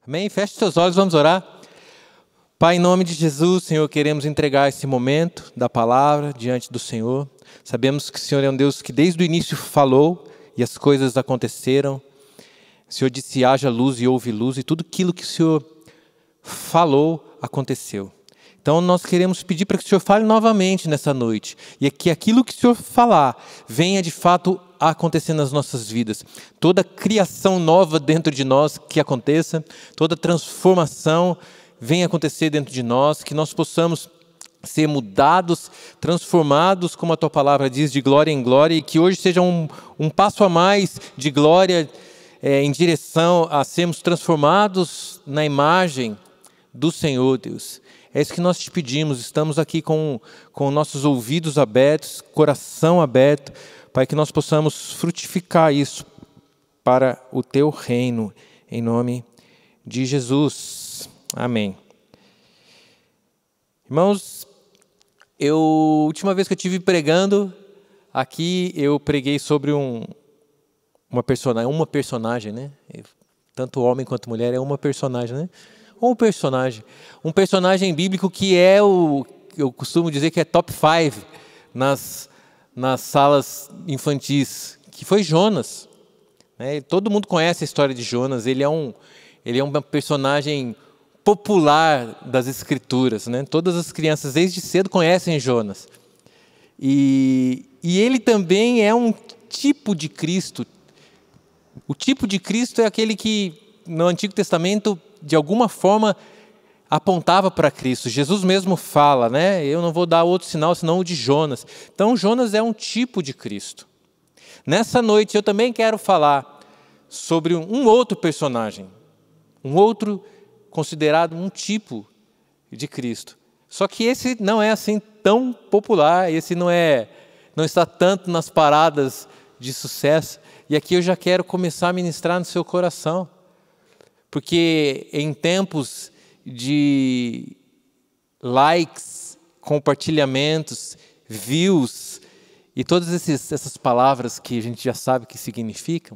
Amém? Feche seus olhos, vamos orar. Pai, em nome de Jesus, Senhor, queremos entregar esse momento da palavra diante do Senhor. Sabemos que o Senhor é um Deus que desde o início falou e as coisas aconteceram. O Senhor disse, haja luz e houve luz, e tudo aquilo que o Senhor falou aconteceu. Então nós queremos pedir para que o Senhor fale novamente nessa noite, e que aquilo que o Senhor falar venha de fato a acontecer nas nossas vidas. Toda criação nova dentro de nós que aconteça, toda transformação venha acontecer dentro de nós, que nós possamos ser mudados, transformados, como a Tua palavra diz, de glória em glória, e que hoje seja um passo a mais de glória em direção a sermos transformados na imagem do Senhor, Deus. É isso que nós te pedimos, estamos aqui com nossos ouvidos abertos, coração aberto, para que nós possamos frutificar isso para o Teu reino, em nome de Jesus. Amém. Irmãos, última vez que eu estive pregando aqui, eu preguei sobre uma personagem, né? Tanto homem quanto mulher é uma personagem, né? Um personagem bíblico que eu costumo dizer que é top 5 nas salas infantis, que foi Jonas. Né? Todo mundo conhece a história de Jonas, ele é um personagem popular das Escrituras. Né? Todas as crianças desde cedo conhecem Jonas. E ele também é um tipo de Cristo. O tipo de Cristo é aquele que no Antigo Testamento de alguma forma apontava para Cristo. Jesus mesmo fala, né? Eu não vou dar outro sinal senão o de Jonas. Então Jonas é um tipo de Cristo. Nessa noite eu também quero falar sobre um outro personagem, um outro considerado um tipo de Cristo. Só que esse não é assim tão popular, esse não está tanto nas paradas de sucesso. E aqui eu já quero começar a ministrar no seu coração. Porque em tempos de likes, compartilhamentos, views e todas essas palavras que a gente já sabe que significam,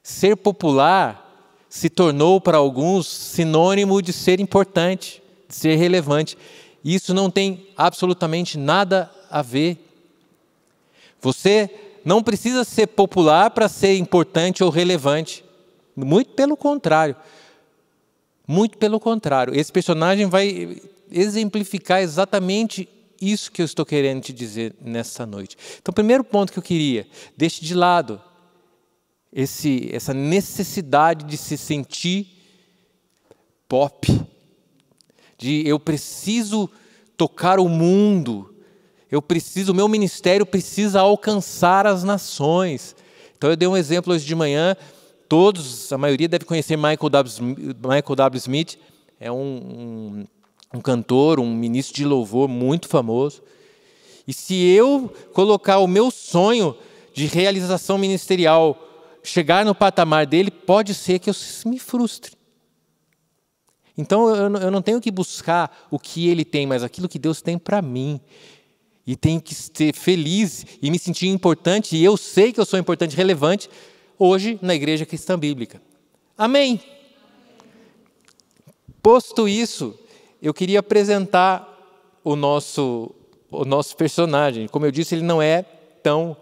ser popular se tornou para alguns sinônimo de ser importante, de ser relevante. E isso não tem absolutamente nada a ver. Você não precisa ser popular para ser importante ou relevante. Muito pelo contrário. Muito pelo contrário. Esse personagem vai exemplificar exatamente isso que eu estou querendo te dizer nessa noite. Então, o primeiro ponto que eu queria, deixe de lado essa necessidade de se sentir pop, de eu preciso tocar o mundo, o meu ministério precisa alcançar as nações. Então, eu dei um exemplo hoje de manhã. A maioria deve conhecer Michael W. Smith, é um cantor, um ministro de louvor muito famoso. E se eu colocar o meu sonho de realização ministerial, chegar no patamar dele, pode ser que eu me frustre. Então eu não tenho que buscar o que ele tem, mas aquilo que Deus tem para mim. E tenho que ser feliz e me sentir importante, e eu sei que eu sou importante e relevante, hoje na Igreja Cristã Bíblica. Amém? Posto isso, eu queria apresentar o nosso personagem. Como eu disse, ele não é tão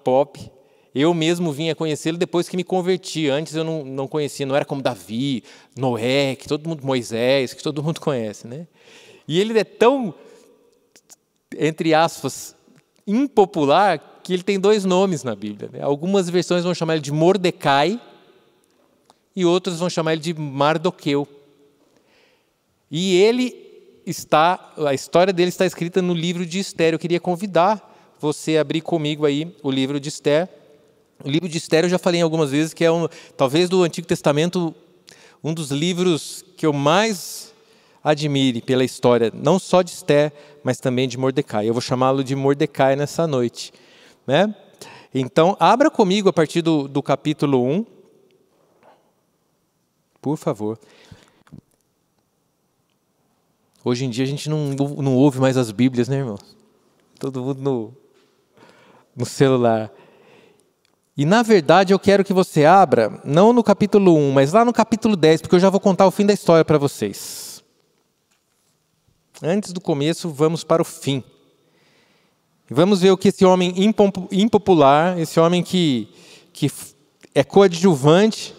pop. Eu mesmo vim a conhecê-lo depois que me converti. Antes eu não conhecia, não era como Davi, Noé, Moisés, que todo mundo conhece. Né? E ele é tão, entre aspas, impopular, que ele tem 2 nomes na Bíblia. Né? Algumas versões vão chamar ele de Mordecai e outras vão chamar ele de Mardoqueu. E a história dele está escrita no livro de Esther. Eu queria convidar você a abrir comigo aí o livro de Esther. O livro de Esther eu já falei algumas vezes que é talvez do Antigo Testamento um dos livros que eu mais admire pela história, não só de Esther, mas também de Mordecai. Eu vou chamá-lo de Mordecai nessa noite. Né? Então, abra comigo a partir do capítulo 1. Por favor. Hoje em dia a gente não ouve mais as Bíblias, né, irmãos? Todo mundo no celular. E, na verdade, eu quero que você abra, não no capítulo 1, mas lá no capítulo 10, porque eu já vou contar o fim da história para vocês. Antes do começo, vamos para o fim. E vamos ver o que esse homem impopular, esse homem que é coadjuvante,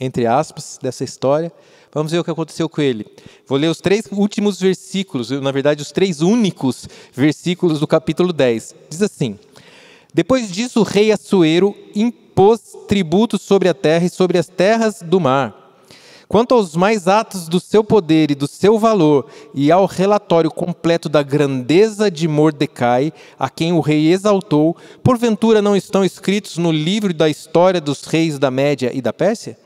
entre aspas, dessa história, vamos ver o que aconteceu com ele. Vou ler os 3 últimos versículos, na verdade, os 3 únicos versículos do capítulo 10. Diz assim: depois disso, o rei Assuero impôs tributos sobre a terra e sobre as terras do mar. Quanto aos mais atos do seu poder e do seu valor, e ao relatório completo da grandeza de Mordecai, a quem o rei exaltou, porventura não estão escritos no livro da história dos reis da Média e da Pérsia?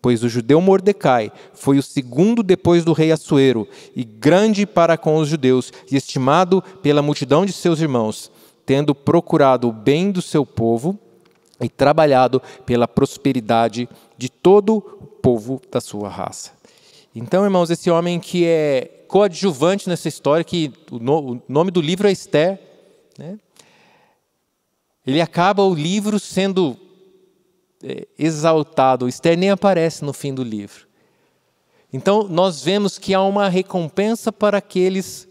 Pois o judeu Mordecai foi o segundo depois do rei Assuero, e grande para com os judeus, e estimado pela multidão de seus irmãos, tendo procurado o bem do seu povo e trabalhado pela prosperidade de todo o povo da sua raça. Então, irmãos, esse homem que é coadjuvante nessa história, que o nome do livro é Esther, né? Ele acaba o livro sendo exaltado. Esther nem aparece no fim do livro. Então, nós vemos que há uma recompensa para aqueles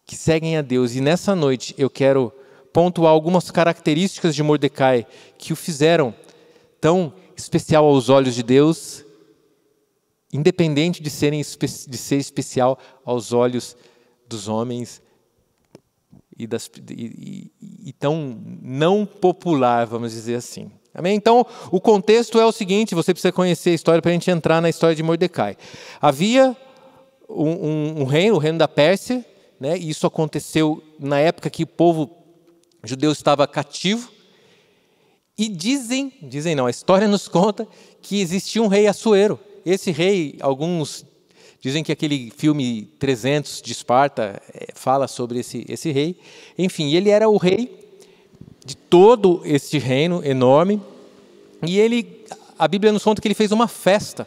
que seguem a Deus. E nessa noite eu quero pontuar algumas características de Mordecai que o fizeram tão especial aos olhos de Deus, independente de ser especial aos olhos dos homens e tão não popular, vamos dizer assim. Amém? Então, o contexto é o seguinte, você precisa conhecer a história para a gente entrar na história de Mordecai. Havia um reino, o reino da Pérsia, né? E isso aconteceu na época que o povo judeu estava cativo. E dizem não, a história nos conta que existia um rei Assuero. Esse rei, alguns dizem que aquele filme 300 de Esparta fala sobre esse rei. Enfim, ele era o rei de todo este reino enorme. E a Bíblia nos conta que ele fez uma festa.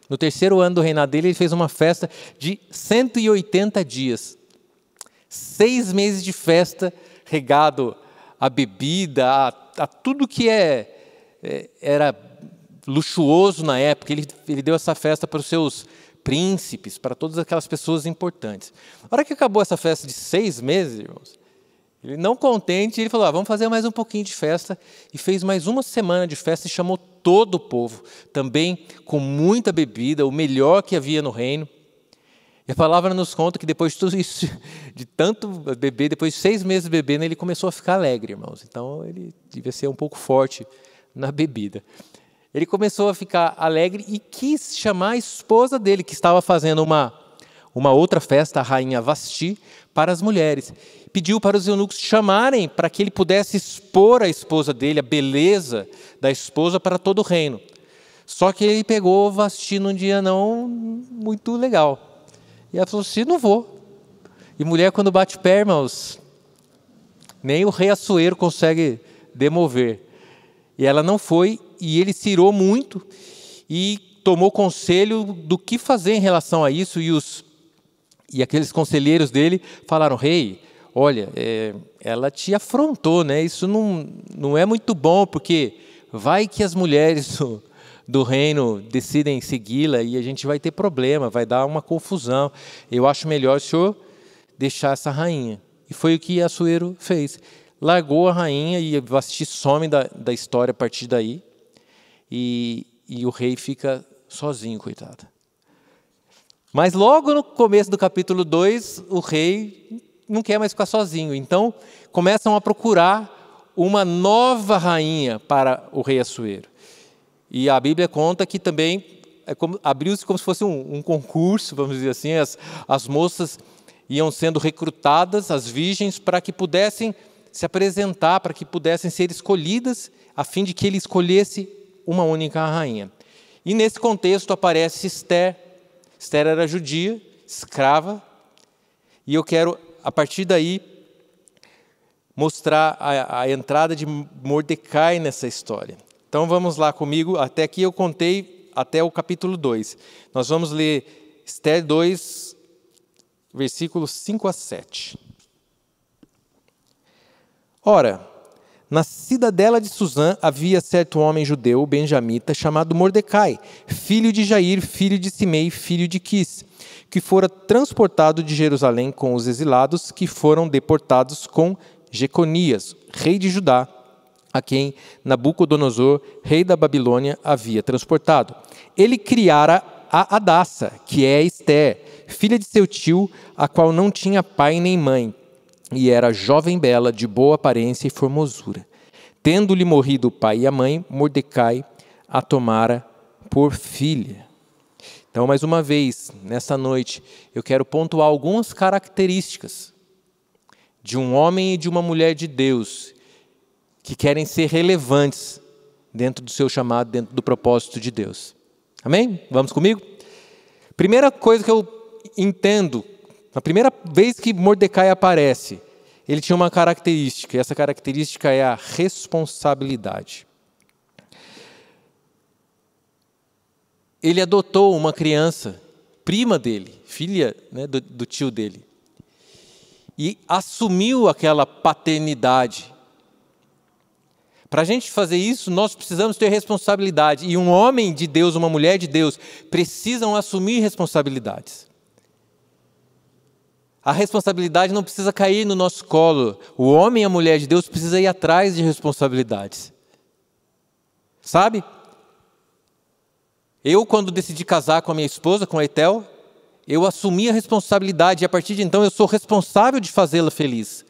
No 3º ano do reinado dele, ele fez uma festa de 180 dias. 6 meses de festa, regado a bebida, a tudo que era luxuoso na época. Ele deu essa festa para os seus príncipes, para todas aquelas pessoas importantes. A hora que acabou essa festa de 6 meses, irmãos, ele não contente, ele falou, vamos fazer mais um pouquinho de festa, e fez mais uma semana de festa e chamou todo o povo, também com muita bebida, o melhor que havia no reino. E a palavra nos conta que depois de tudo isso, de tanto beber, depois de 6 meses bebendo, ele começou a ficar alegre, irmãos. Então, ele devia ser um pouco forte na bebida. Ele começou a ficar alegre e quis chamar a esposa dele, que estava fazendo uma outra festa, a rainha Vasti, para as mulheres. Pediu para os eunucos chamarem para que ele pudesse expor a esposa dele, a beleza da esposa para todo o reino. Só que ele pegou Vasti num dia não muito legal. E ela falou assim, não vou. E mulher, quando bate pé, irmãos, nem o rei Assuero consegue demover. E ela não foi, e ele se irou muito, e tomou conselho do que fazer em relação a isso, e aqueles conselheiros dele falaram, rei, olha, ela te afrontou, né? Isso não é muito bom, porque vai que as mulheres do reino decidem segui-la e a gente vai ter problema, vai dar uma confusão. Eu acho melhor o senhor deixar essa rainha. E foi o que Assuero fez. Largou a rainha e Vasti some da história a partir daí. E o rei fica sozinho, coitado. Mas logo no começo do capítulo 2, o rei não quer mais ficar sozinho. Então, começam a procurar uma nova rainha para o rei Assuero. E a Bíblia conta que também abriu-se como se fosse um concurso, vamos dizer assim. As moças iam sendo recrutadas, as virgens, para que pudessem se apresentar, para que pudessem ser escolhidas, a fim de que ele escolhesse uma única rainha. E nesse contexto aparece Esther. Esther era judia, escrava, e eu quero, a partir daí, mostrar a entrada de Mordecai nessa história. Então vamos lá comigo, até aqui eu contei até o capítulo 2. Nós vamos ler Esther 2, versículos 5 a 7. Ora, Na cidadela de Susã havia certo homem judeu, benjamita, chamado Mordecai, filho de Jair, filho de Simei, filho de Quis, que fora transportado de Jerusalém com os exilados que foram deportados com Jeconias, rei de Judá, a quem Nabucodonosor, rei da Babilônia, havia transportado. Ele criara a Hadassa, que é Esté, filha de seu tio, a qual não tinha pai nem mãe, e era jovem bela, de boa aparência e formosura. Tendo-lhe morrido o pai e a mãe, Mordecai a tomara por filha. Então, mais uma vez, nessa noite, eu quero pontuar algumas características de um homem e de uma mulher de Deus que querem ser relevantes dentro do seu chamado, dentro do propósito de Deus. Amém? Vamos comigo? Primeira coisa que eu entendo, a primeira vez que Mordecai aparece, ele tinha uma característica, e essa característica é a responsabilidade. Ele adotou uma criança, prima dele, filha, né, do tio dele, e assumiu aquela paternidade. Para a gente fazer isso, nós precisamos ter responsabilidade. E um homem de Deus, uma mulher de Deus, precisam assumir responsabilidades. A responsabilidade não precisa cair no nosso colo. O homem e a mulher de Deus precisam ir atrás de responsabilidades. Sabe? Eu, quando decidi casar com a minha esposa, com a Etel, eu assumi a responsabilidade. E a partir de então, eu sou responsável de fazê-la feliz.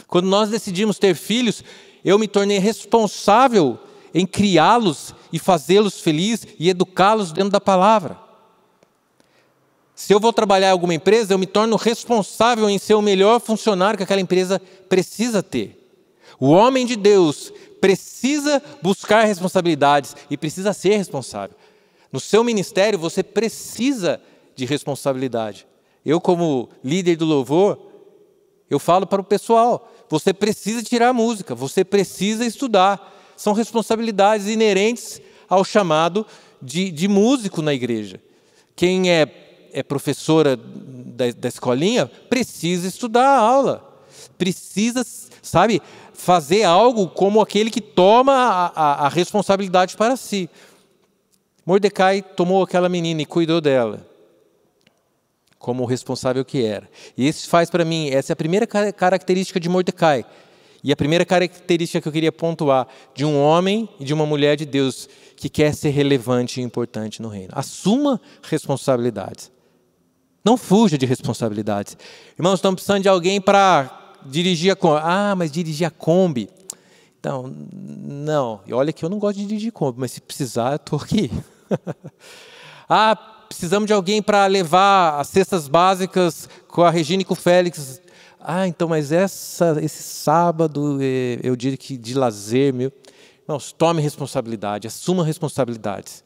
Quando nós decidimos ter filhos, eu me tornei responsável em criá-los e fazê-los felizes e educá-los dentro da palavra. Se eu vou trabalhar em alguma empresa, eu me torno responsável em ser o melhor funcionário que aquela empresa precisa ter. O homem de Deus precisa buscar responsabilidades e precisa ser responsável. No seu ministério, você precisa de responsabilidade. Eu, como líder do louvor, eu falo para o pessoal, você precisa tirar música, você precisa estudar. São responsabilidades inerentes ao chamado de músico na igreja. Quem é professora da escolinha precisa estudar a aula. Precisa, sabe, fazer algo como aquele que toma a responsabilidade para si. Mordecai tomou aquela menina e cuidou dela, como o responsável que era. E isso faz para mim, essa é a primeira característica de Mordecai. E a primeira característica que eu queria pontuar de um homem e de uma mulher de Deus que quer ser relevante e importante no reino. Assuma responsabilidades. Não fuja de responsabilidades. Irmãos, estamos precisando de alguém para dirigir a Kombi. Ah, mas dirigir a Kombi. Então, não. E olha que eu não gosto de dirigir Kombi, mas se precisar, eu estou aqui. Ah, precisamos de alguém para levar as cestas básicas com a Regina e com o Félix. Ah, então, mas esse sábado, eu diria que de lazer, meu. Irmãos, tome responsabilidade, assuma responsabilidades.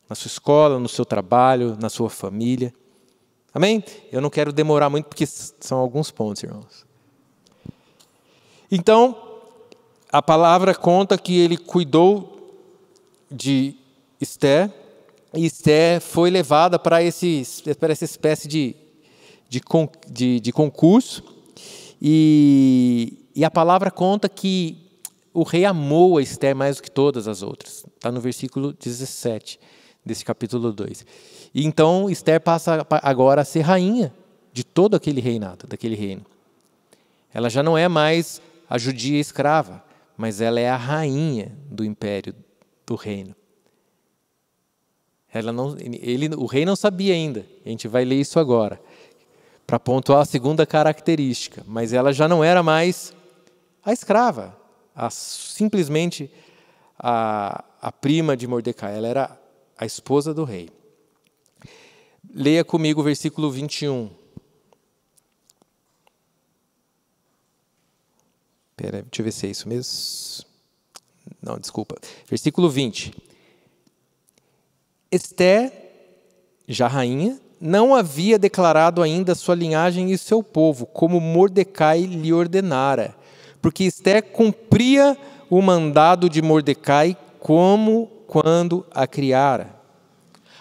Na sua escola, no seu trabalho, na sua família. Amém? Eu não quero demorar muito, porque são alguns pontos, irmãos. Então, a palavra conta que ele cuidou de Esté, e Esté foi levada para essa espécie de concurso, e a palavra conta que o rei amou a Esté mais do que todas as outras. Está no versículo 17 desse capítulo 2. E então Esté passa agora a ser rainha de todo aquele reinado, daquele reino. Ela já não é mais a judia escrava, mas ela é a rainha do império, do reino. O rei não sabia ainda, a gente vai ler isso agora, para pontuar a segunda característica, mas ela já não era mais a escrava, simplesmente a prima de Mordecai, ela era a esposa do rei. Leia comigo o versículo 21. Deixa eu ver se é isso mesmo. Não, desculpa. Versículo 20. Esté, já rainha, não havia declarado ainda sua linhagem e seu povo, como Mordecai lhe ordenara, porque Esté cumpria o mandado de Mordecai como quando a criara.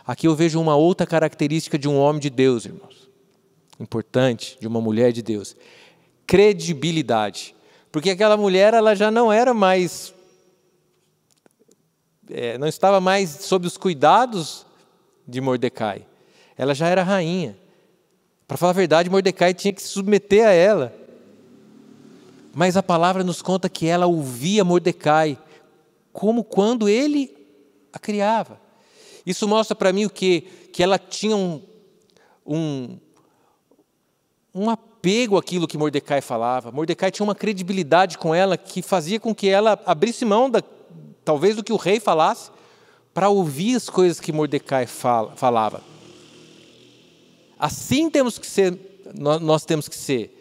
Aqui eu vejo uma outra característica de um homem de Deus, irmãos. Importante, de uma mulher de Deus. Credibilidade. Porque aquela mulher, ela já não era mais, não estava mais sob os cuidados de Mordecai. Ela já era rainha. Para falar a verdade, Mordecai tinha que se submeter a ela. Mas a palavra nos conta que ela ouvia Mordecai, como quando ele a criava. Isso mostra para mim o quê? Que ela tinha um apego àquilo que Mordecai falava. Mordecai tinha uma credibilidade com ela que fazia com que ela abrisse mão, talvez, do que o rei falasse, para ouvir as coisas que Mordecai falava. Assim temos que ser, nós temos que ser.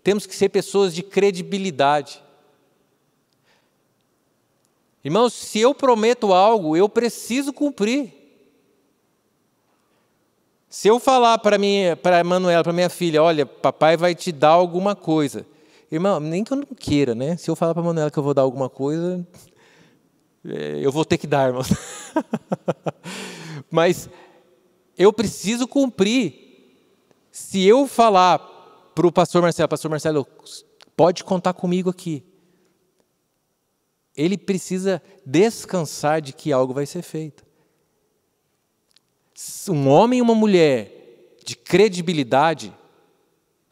Temos que ser pessoas de credibilidade. Irmãos, se eu prometo algo, eu preciso cumprir. Se eu falar para a Manuela, para minha filha, olha, papai vai te dar alguma coisa. Irmão, nem que eu não queira, né? Se eu falar para a Manuela que eu vou dar alguma coisa, eu vou ter que dar, irmãos. Mas eu preciso cumprir. Se eu falar para o pastor Marcelo, pode contar comigo aqui. Ele precisa descansar de que algo vai ser feito. Um homem e uma mulher de credibilidade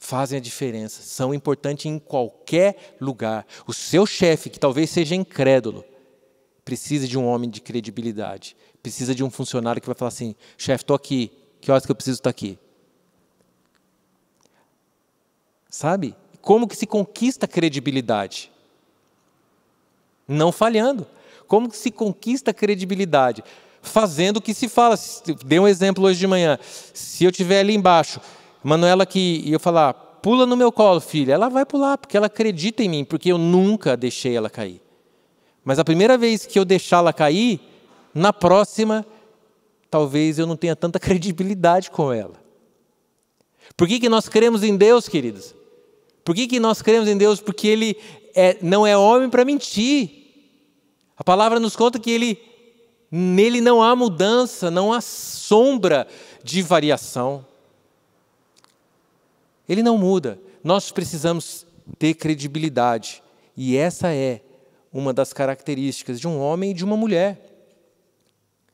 fazem a diferença, são importantes em qualquer lugar. O seu chefe, que talvez seja incrédulo, precisa de um homem de credibilidade. Precisa de um funcionário que vai falar assim, chefe, estou aqui, que horas que eu preciso estar aqui? Sabe? Como que se conquista credibilidade? Não falhando. Como que se conquista credibilidade? Fazendo o que se fala. Dei um exemplo hoje de manhã. Se eu estiver ali embaixo, Manuela aqui, e eu falar, pula no meu colo, filha, ela vai pular, porque ela acredita em mim, porque eu nunca deixei ela cair. Mas a primeira vez que eu deixá-la cair, na próxima, talvez eu não tenha tanta credibilidade com ela. Por que nós cremos em Deus, queridos? Por que nós cremos em Deus? Porque Ele não é homem para mentir. A palavra nos conta que nele não há mudança, não há sombra de variação. Ele não muda. Nós precisamos ter credibilidade. E essa é uma das características de um homem e de uma mulher.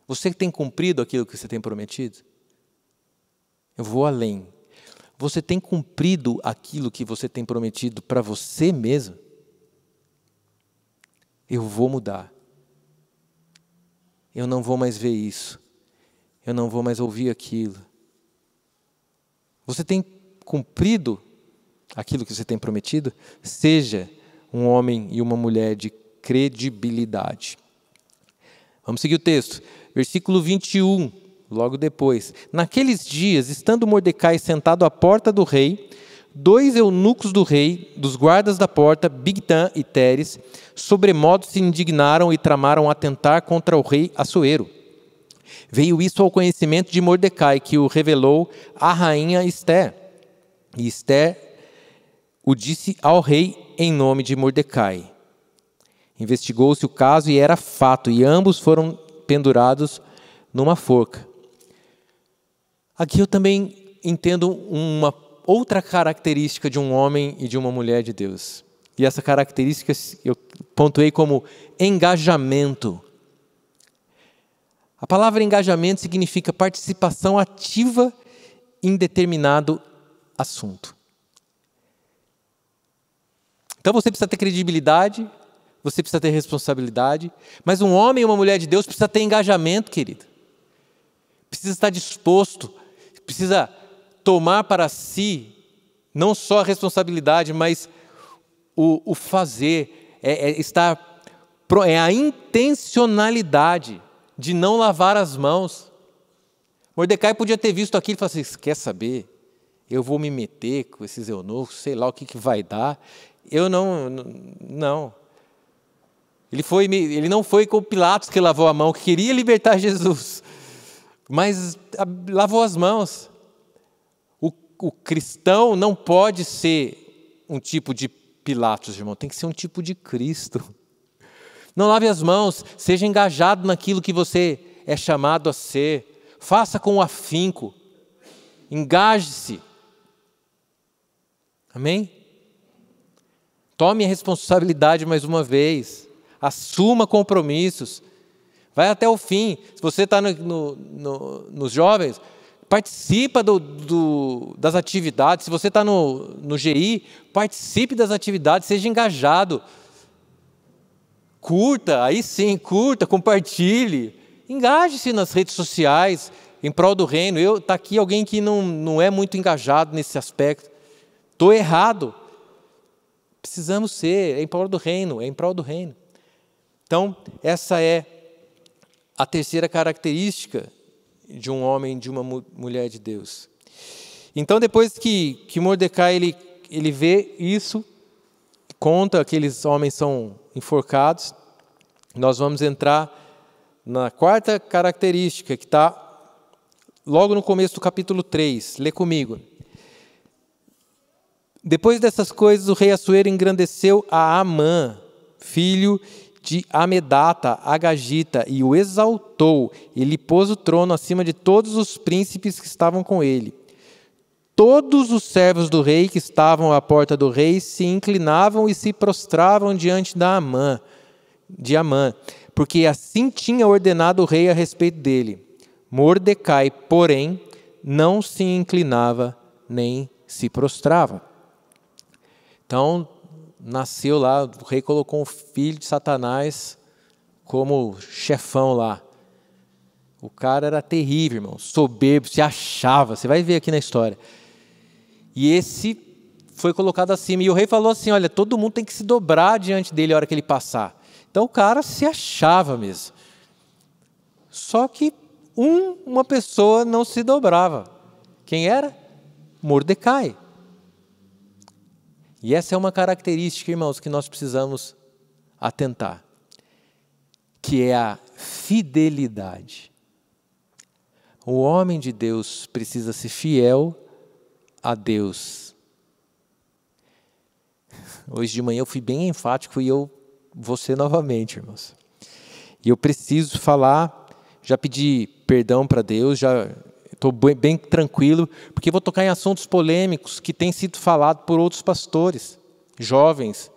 Você tem cumprido aquilo que você tem prometido? Eu vou além. Você tem cumprido aquilo que você tem prometido para você mesmo? Eu vou mudar. Eu não vou mais ver isso. Eu não vou mais ouvir aquilo. Você tem cumprido aquilo que você tem prometido? Seja um homem e uma mulher de credibilidade. Vamos seguir o texto. Versículo 21, logo depois. Naqueles dias, estando Mordecai sentado à porta do rei, 2 eunucos do rei, dos guardas da porta, Bigtan e Teres, sobremodo se indignaram e tramaram atentar contra o rei Assuero. Veio isso ao conhecimento de Mordecai, que o revelou à rainha Ester. E Ester o disse ao rei em nome de Mordecai. Investigou-se o caso e era fato, e ambos foram pendurados numa forca. Aqui eu também entendo uma outra característica de um homem e de uma mulher de Deus. E essa característica eu pontuei como engajamento. A palavra engajamento significa participação ativa em determinado assunto. Então você precisa ter credibilidade, você precisa ter responsabilidade, mas um homem e uma mulher de Deus precisa ter engajamento, querido. Precisa estar disposto, precisa tomar para si, não só a responsabilidade, mas o fazer, é a intencionalidade de não lavar as mãos. Mordecai podia ter visto aquilo e falar assim, quer saber? Eu vou me meter com esses eunucos, sei lá o que vai dar. Eu não. Ele não foi com Pilatos que lavou a mão, que queria libertar Jesus, mas lavou as mãos. O cristão não pode ser um tipo de Pilatos, irmão, tem que ser um tipo de Cristo. Não lave as mãos, seja engajado naquilo que você é chamado a ser, faça com afinco, engaje-se. Amém? Tome a responsabilidade mais uma vez. Assuma compromissos. Vai até o fim. Se você está nos jovens, participa das atividades. Se você está no GI, participe das atividades, seja engajado. Curta, aí sim, curta, compartilhe. Engaje-se nas redes sociais em prol do reino. Está aqui alguém que não é muito engajado nesse aspecto. Estou errado. Precisamos ser, é em prol do reino, é em prol do reino. Então, essa é a terceira característica de um homem, de uma mulher de Deus. Então, depois que Mordecai ele vê isso, conta que aqueles homens são enforcados, nós vamos entrar na quarta característica, que está logo no começo do capítulo 3. Lê comigo. Depois dessas coisas, o rei Assuero engrandeceu a Amã, filho de Amedata, Agagita, e o exaltou. Ele pôs o trono acima de todos os príncipes que estavam com ele. Todos os servos do rei que estavam à porta do rei se inclinavam e se prostravam diante de Amã, porque assim tinha ordenado o rei a respeito dele. Mordecai, porém, não se inclinava nem se prostrava. Então, nasceu lá, o rei colocou um filho de Satanás como chefão lá. O cara era terrível, irmão, soberbo, se achava, você vai ver aqui na história. E esse foi colocado acima, e o rei falou assim, olha, todo mundo tem que se dobrar diante dele a hora que ele passar. Então o cara se achava mesmo. Só que uma pessoa não se dobrava. Quem era? Mordecai. E essa é uma característica, irmãos, que nós precisamos atentar, que é a fidelidade. O homem de Deus precisa ser fiel a Deus. Hoje de manhã eu fui bem enfático e eu vou ser novamente, irmãos. E eu preciso falar, já pedi perdão para Deus, já estou bem tranquilo, porque vou tocar em assuntos polêmicos que têm sido falados por outros pastores, jovens,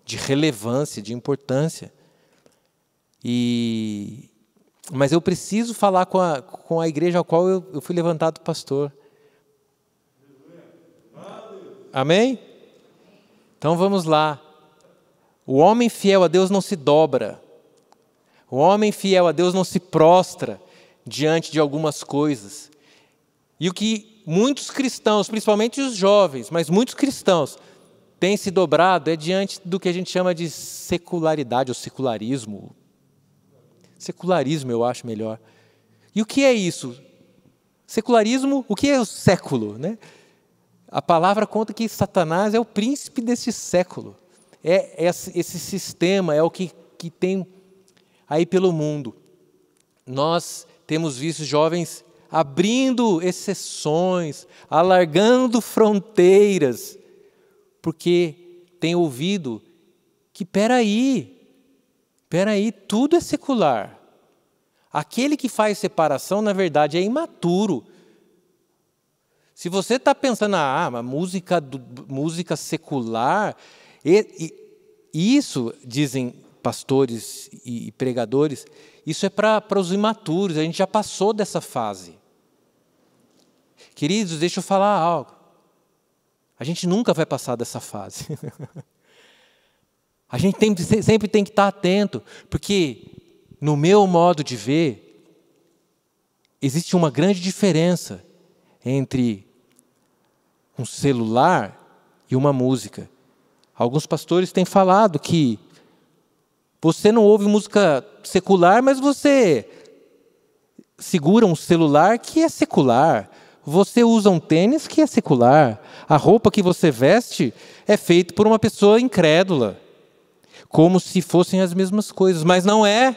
de relevância, de importância. Mas eu preciso falar com a igreja ao qual eu fui levantado pastor. Amém? Então vamos lá. O homem fiel a Deus não se dobra. O homem fiel a Deus não se prostra diante de algumas coisas. E o que muitos cristãos, principalmente os jovens, mas muitos cristãos, têm se dobrado é diante do que a gente chama de secularidade ou secularismo. Secularismo eu acho melhor. E o que é isso? Secularismo, o que é o século, né? A palavra conta que Satanás é o príncipe desse século. É esse sistema, é o que tem aí pelo mundo. Nós temos visto jovens abrindo exceções, alargando fronteiras, porque tem ouvido que, peraí, tudo é secular. Aquele que faz separação, na verdade, é imaturo. Se você está pensando, música secular, isso, dizem pastores e pregadores, isso é para os imaturos, a gente já passou dessa fase. Queridos, deixa eu falar algo. A gente nunca vai passar dessa fase. A gente sempre tem que estar atento, porque no meu modo de ver, existe uma grande diferença entre um celular e uma música. Alguns pastores têm falado que você não ouve música secular, mas você segura um celular que é secular. Você usa um tênis que é secular. A roupa que você veste é feita por uma pessoa incrédula. Como se fossem as mesmas coisas, mas não é.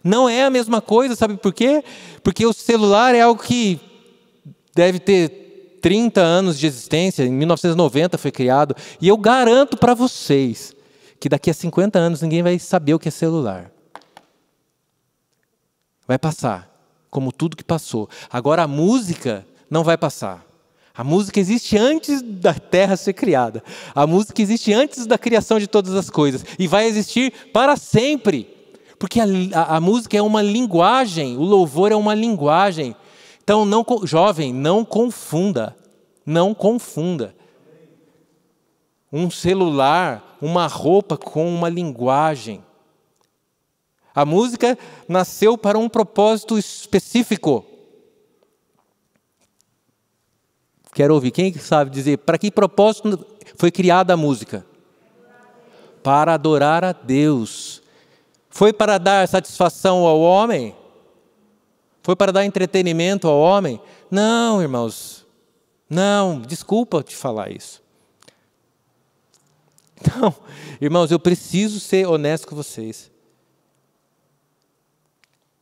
Não é a mesma coisa, sabe por quê? Porque o celular é algo que deve ter 30 anos de existência, em 1990 foi criado, e eu garanto para vocês que daqui a 50 anos ninguém vai saber o que é celular. Vai passar, como tudo que passou. Agora a música não vai passar. A música existe antes da terra ser criada. A música existe antes da criação de todas as coisas. E vai existir para sempre. Porque a música é uma linguagem, o louvor é uma linguagem. Então, jovem, não confunda. Não confunda. Um celular, uma roupa com uma linguagem. A música nasceu para um propósito específico. Quero ouvir. Quem sabe dizer para que propósito foi criada a música? Para adorar a Deus. Foi para dar satisfação ao homem? Foi para dar entretenimento ao homem? Não, irmãos. Não, desculpa te falar isso. Não, irmãos, eu preciso ser honesto com vocês.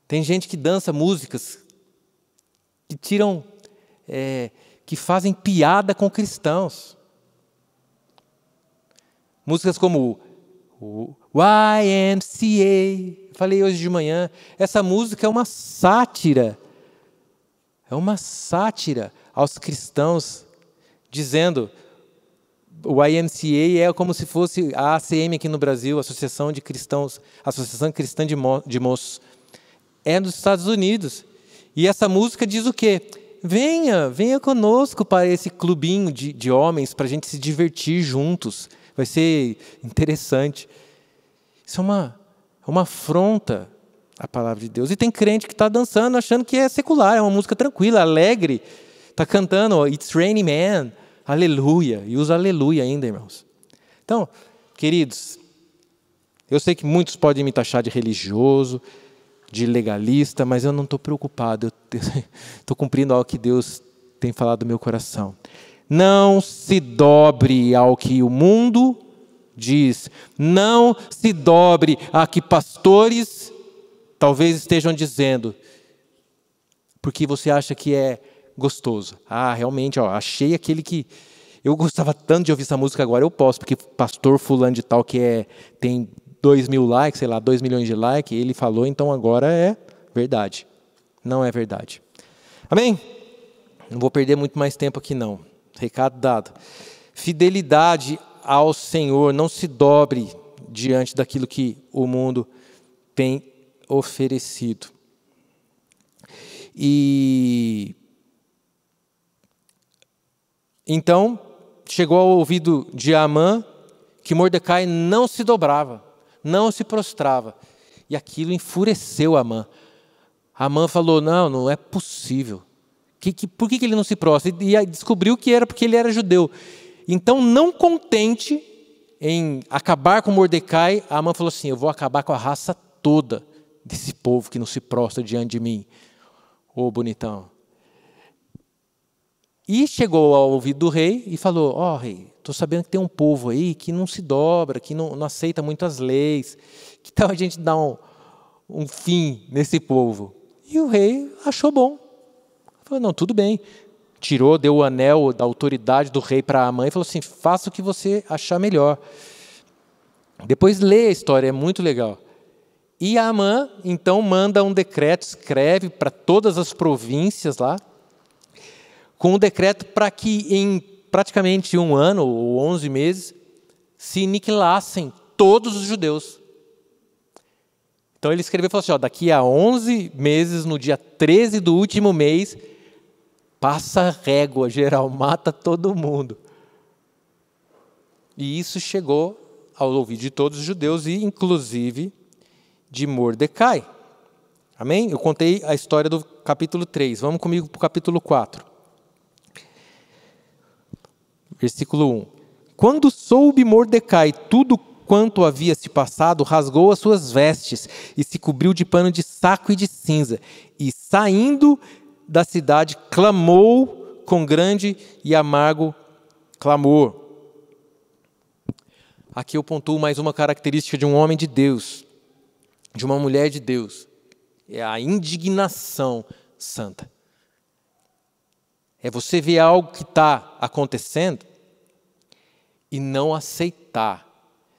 Tem gente que dança músicas que tiram, que fazem piada com cristãos. Músicas como o YMCA. Falei hoje de manhã, essa música é uma sátira. É uma sátira aos cristãos, dizendo, o YMCA é como se fosse a ACM aqui no Brasil, Associação de Cristãos, Associação Cristã de Moços. É nos Estados Unidos. E essa música diz o quê? Venha conosco para esse clubinho de homens, para a gente se divertir juntos. Vai ser interessante. Isso é uma afronta à palavra de Deus. E tem crente que está dançando, achando que é secular, é uma música tranquila, alegre. Está cantando, It's Raining Man, aleluia. E usa aleluia ainda, irmãos. Então, queridos, eu sei que muitos podem me taxar de religioso, de legalista, mas eu não estou preocupado. Eu estou cumprindo algo que Deus tem falado no meu coração. Não se dobre ao que o mundo diz. Não se dobre a que pastores talvez estejam dizendo, porque você acha que é gostoso. Realmente, achei aquele que... Eu gostava tanto de ouvir essa música, agora eu posso, porque pastor fulano de tal que tem 2.000 likes, sei lá, 2 milhões de likes, ele falou, então agora é verdade. Não é verdade. Amém? Não vou perder muito mais tempo aqui não. Recado dado. Fidelidade ao Senhor, não se dobre diante daquilo que o mundo tem oferecido. E então, chegou ao ouvido de Amã que Mordecai não se dobrava, não se prostrava. E aquilo enfureceu Amã. Amã falou, não é possível. Por que ele não se prostra? E aí descobriu que era porque ele era judeu. Então, não contente em acabar com Mordecai, Amã falou assim, eu vou acabar com a raça toda desse povo que não se prostra diante de mim. Ô, bonitão. E chegou ao ouvido do rei e falou, rei, estou sabendo que tem um povo aí que não se dobra, que não aceita muitas leis. Que tal a gente dar um fim nesse povo? E o rei achou bom. Falou, não, tudo bem. Tirou, deu o anel da autoridade do rei para Amã e falou assim, faça o que você achar melhor. Depois lê a história, é muito legal. E Amã, então, manda um decreto, escreve para todas as províncias lá, com um decreto para que em praticamente 1 ano ou 11 meses se aniquilassem todos os judeus. Então ele escreveu e falou assim, daqui a 11 meses, no dia 13 do último mês, passa a régua geral, mata todo mundo. E isso chegou ao ouvido de todos os judeus e inclusive de Mordecai. Amém? Eu contei a história do capítulo 3. Vamos comigo para o capítulo 4. Versículo 1. Quando soube Mordecai tudo quanto havia se passado, rasgou as suas vestes e se cobriu de pano de saco e de cinza. E saindo da cidade, clamou com grande e amargo clamor. Aqui eu pontuo mais uma característica de um homem de Deus, de uma mulher de Deus. É a indignação santa. É você ver algo que está acontecendo e não aceitar,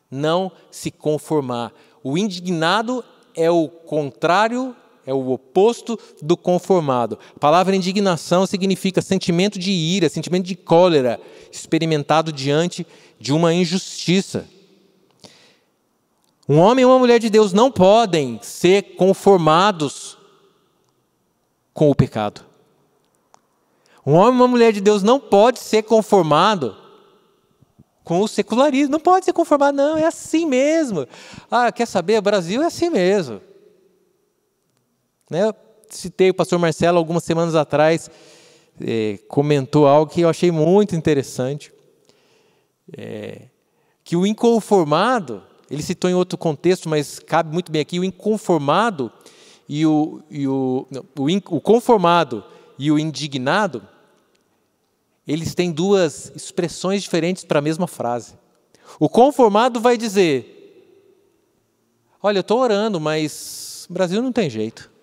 não se conformar. O indignado é o contrário, é o oposto do conformado. A palavra indignação significa sentimento de ira, sentimento de cólera, experimentado diante de uma injustiça. Um homem e uma mulher de Deus não podem ser conformados com o pecado. Um homem e uma mulher de Deus não pode ser conformado com o secularismo. Não pode ser conformado, não, é assim mesmo. Ah, quer saber? O Brasil é assim mesmo. Eu citei o pastor Marcelo algumas semanas atrás, comentou algo que eu achei muito interessante. Que o inconformado, ele citou em outro contexto, mas cabe muito bem aqui, o inconformado e o conformado e o indignado, eles têm duas expressões diferentes para a mesma frase. O conformado vai dizer: olha, eu estou orando, mas o Brasil não tem jeito.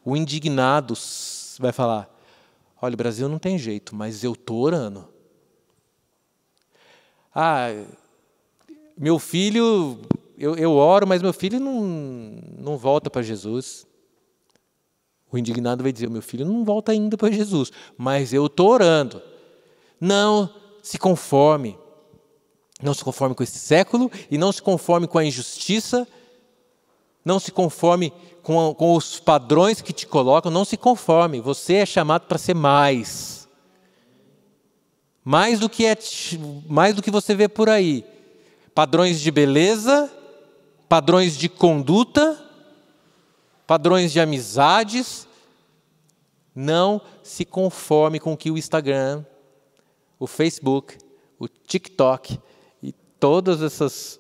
O indignado vai falar: olha, o Brasil não tem jeito, mas eu estou orando. Ah, meu filho, eu oro, mas meu filho não volta para Jesus. O indignado vai dizer: meu filho não volta ainda para Jesus, mas eu estou orando. Não se conforme. Não se conforme com esse século e não se conforme com a injustiça. Não se conforme com os padrões que te colocam. Não se conforme. Você é chamado para ser mais. Mais do que você vê por aí. Padrões de beleza, padrões de conduta, padrões de amizades. Não se conforme com o que o Instagram, o Facebook, o TikTok e todas essas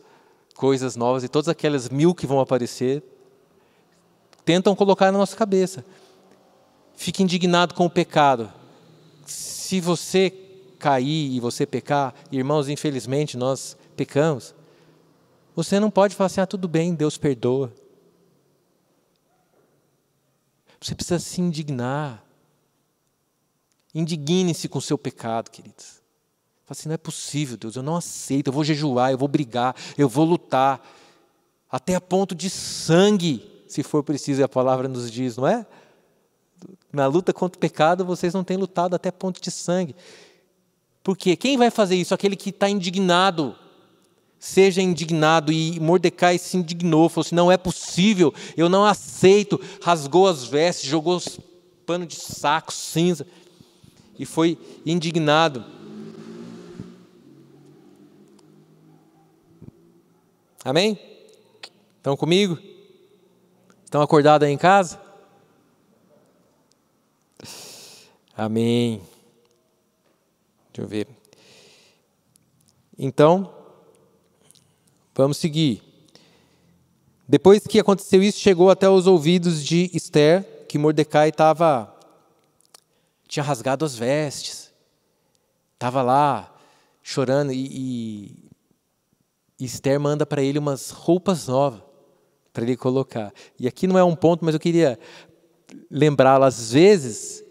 coisas novas e todas aquelas 1000 que vão aparecer tentam colocar na nossa cabeça. Fique indignado com o pecado. Se você cair e você pecar, irmãos, infelizmente nós pecamos, você não pode falar assim: tudo bem, Deus perdoa. Você precisa se indignar. Indigne-se com o seu pecado, queridos. Fala assim: não é possível, Deus, eu não aceito, eu vou jejuar, eu vou brigar, eu vou lutar, até a ponto de sangue, se for preciso, a palavra nos diz, não é? Na luta contra o pecado, vocês não têm lutado até ponto de sangue. Por quê? Quem vai fazer isso? Aquele que está indignado. Seja indignado. E Mordecai se indignou, falou assim: não é possível, eu não aceito. Rasgou as vestes, jogou os panos de saco, cinza, e foi indignado. Amém? Estão comigo? Estão acordados aí em casa? Amém. Deixa eu ver. Então, vamos seguir. Depois que aconteceu isso, chegou até os ouvidos de Esther que Mordecai tinha rasgado as vestes, estava lá chorando, e Esther manda para ele umas roupas novas para ele colocar. E aqui não é um ponto, mas eu queria lembrá-lo: às vezes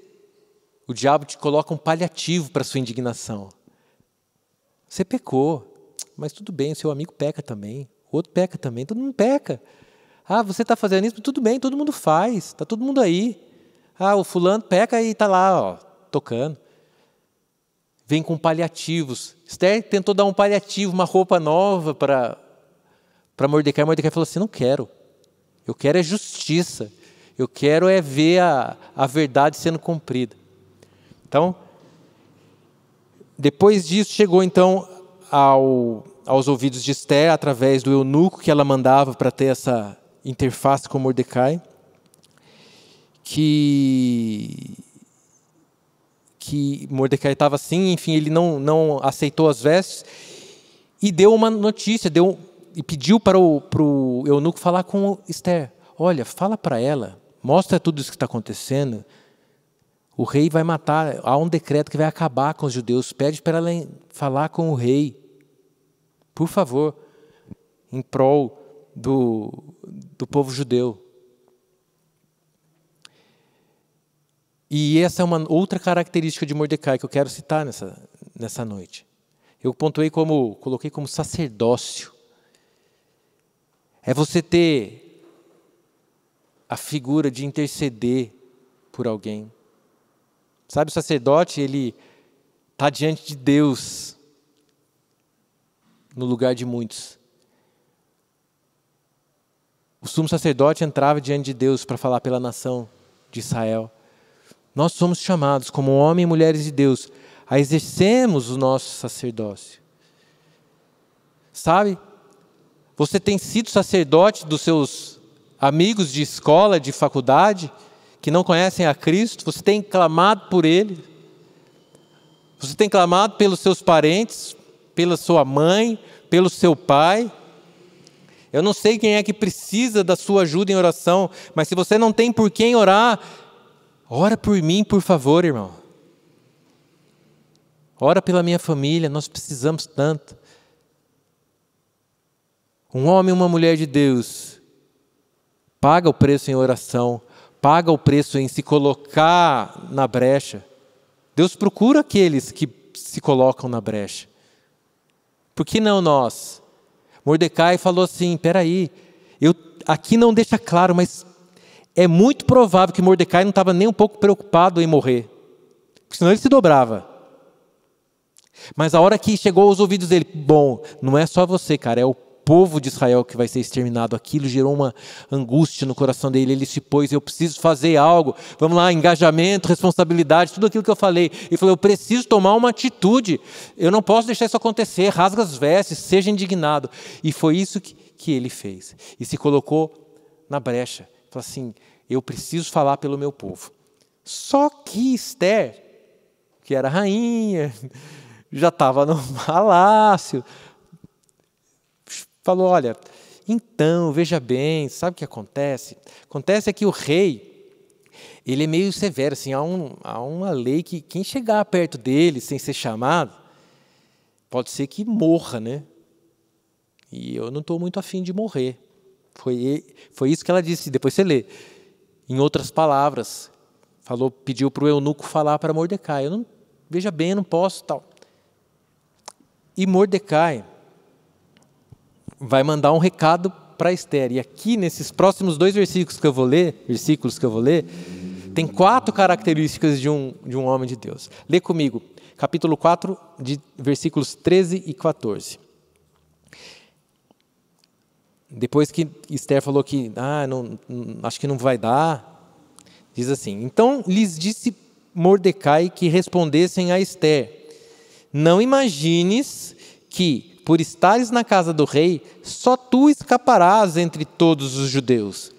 o diabo te coloca um paliativo para a sua indignação. Você pecou, mas tudo bem, o seu amigo peca também, o outro peca também, todo mundo peca. Ah, você está fazendo isso, tudo bem, todo mundo faz, está todo mundo aí. Ah, o fulano peca e está lá, tocando. Vem com paliativos. Esther tentou dar um paliativo, uma roupa nova para Mordecai. Mordecai falou assim: não quero, eu quero é justiça, eu quero é ver a verdade sendo cumprida. Então, depois disso, chegou então aos ouvidos de Esther, através do eunuco que ela mandava para ter essa interface com Mordecai, que Mordecai estava assim, enfim, ele não aceitou as vestes, e deu uma notícia, e pediu para o eunuco falar com Esther: olha, fala para ela, mostra tudo isso que está acontecendo. O rei vai matar, há um decreto que vai acabar com os judeus. Pede para ela falar com o rei, por favor, em prol do povo judeu. E essa é uma outra característica de Mordecai que eu quero citar nessa noite. Eu coloquei como sacerdócio. É você ter a figura de interceder por alguém. Sabe, o sacerdote, ele está diante de Deus, no lugar de muitos. O sumo sacerdote entrava diante de Deus para falar pela nação de Israel. Nós somos chamados, como homens e mulheres de Deus, a exercermos o nosso sacerdócio. Sabe? Você tem sido sacerdote dos seus amigos de escola, de faculdade, que não conhecem a Cristo? Você tem clamado por ele? Você tem clamado pelos seus parentes, pela sua mãe, pelo seu pai? Eu não sei quem é que precisa da sua ajuda em oração, mas se você não tem por quem orar, ora por mim, por favor, irmão. Ora pela minha família, nós precisamos tanto. Um homem e uma mulher de Deus paga o preço em oração, paga o preço em se colocar na brecha. Deus procura aqueles que se colocam na brecha. Por que não nós? Mordecai falou assim, espera aí, aqui não deixa claro, mas é muito provável que Mordecai não estava nem um pouco preocupado em morrer, porque senão ele se dobrava. Mas a hora que chegou aos ouvidos dele, bom, não é só você, cara, é o povo de Israel que vai ser exterminado. Aquilo gerou uma angústia no coração dele. Ele se pôs, eu preciso fazer algo. Vamos lá, engajamento, responsabilidade, tudo aquilo que eu falei. Ele falou, eu preciso tomar uma atitude. Eu não posso deixar isso acontecer. Rasga as vestes, seja indignado. E foi isso que ele fez. E se colocou na brecha. Falou assim, eu preciso falar pelo meu povo. Só que Esther, que era rainha, já estava no palácio, falou, olha, então, veja bem, sabe o que acontece? Acontece é que o rei, ele é meio severo, assim, há uma lei que quem chegar perto dele sem ser chamado, pode ser que morra, né? E eu não estou muito afim de morrer. Foi isso que ela disse, depois você lê. Em outras palavras, pediu para o eunuco falar para Mordecai, veja bem, eu não posso, tal. E Mordecai vai mandar um recado para Esther. E aqui, nesses próximos 2 versículos que eu vou ler, tem 4 características de um homem de Deus. Lê comigo, capítulo 4, de versículos 13 e 14. Depois que Esther falou que, acho que não vai dar, diz assim, então lhes disse Mordecai que respondessem a Esther, não imagines que, por estares na casa do rei, só tu escaparás entre todos os judeus.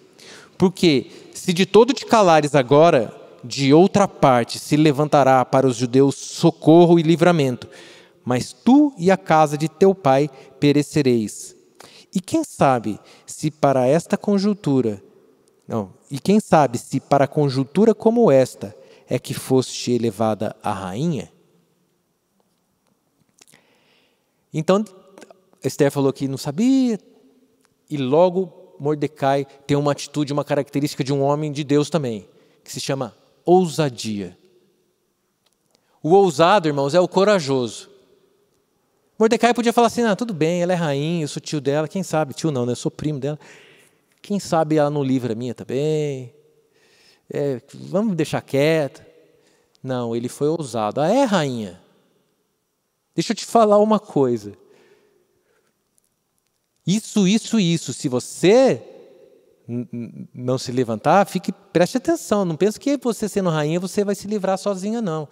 Porque, se de todo te calares agora, de outra parte se levantará para os judeus socorro e livramento, mas tu e a casa de teu pai perecereis. E quem sabe se para conjuntura como esta é que foste elevada a rainha? Então, Esther falou que não sabia, e logo Mordecai tem uma atitude, uma característica de um homem de Deus também, que se chama ousadia. O ousado, irmãos, é o corajoso. Mordecai podia falar assim, tudo bem, ela é rainha, eu sou tio dela, quem sabe, tio não, né? Eu sou primo dela, quem sabe ela não livra a minha também, vamos deixar quieta. Não, ele foi ousado. É rainha? Deixa eu te falar uma coisa. Isso. Se você não se levantar, preste atenção. Não pense que você sendo rainha, você vai se livrar sozinha, não.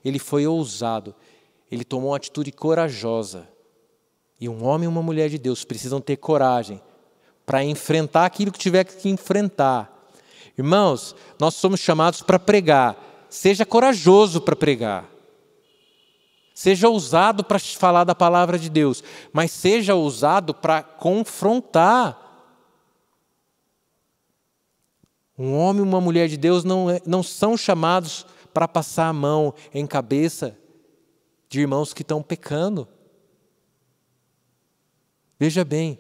Ele foi ousado. Ele tomou uma atitude corajosa. E um homem e uma mulher de Deus precisam ter coragem para enfrentar aquilo que tiver que enfrentar. Irmãos, nós somos chamados para pregar. Seja corajoso para pregar. Seja ousado para falar da palavra de Deus, mas seja ousado para confrontar. Um homem e uma mulher de Deus não são chamados para passar a mão em cabeça de irmãos que estão pecando. Veja bem,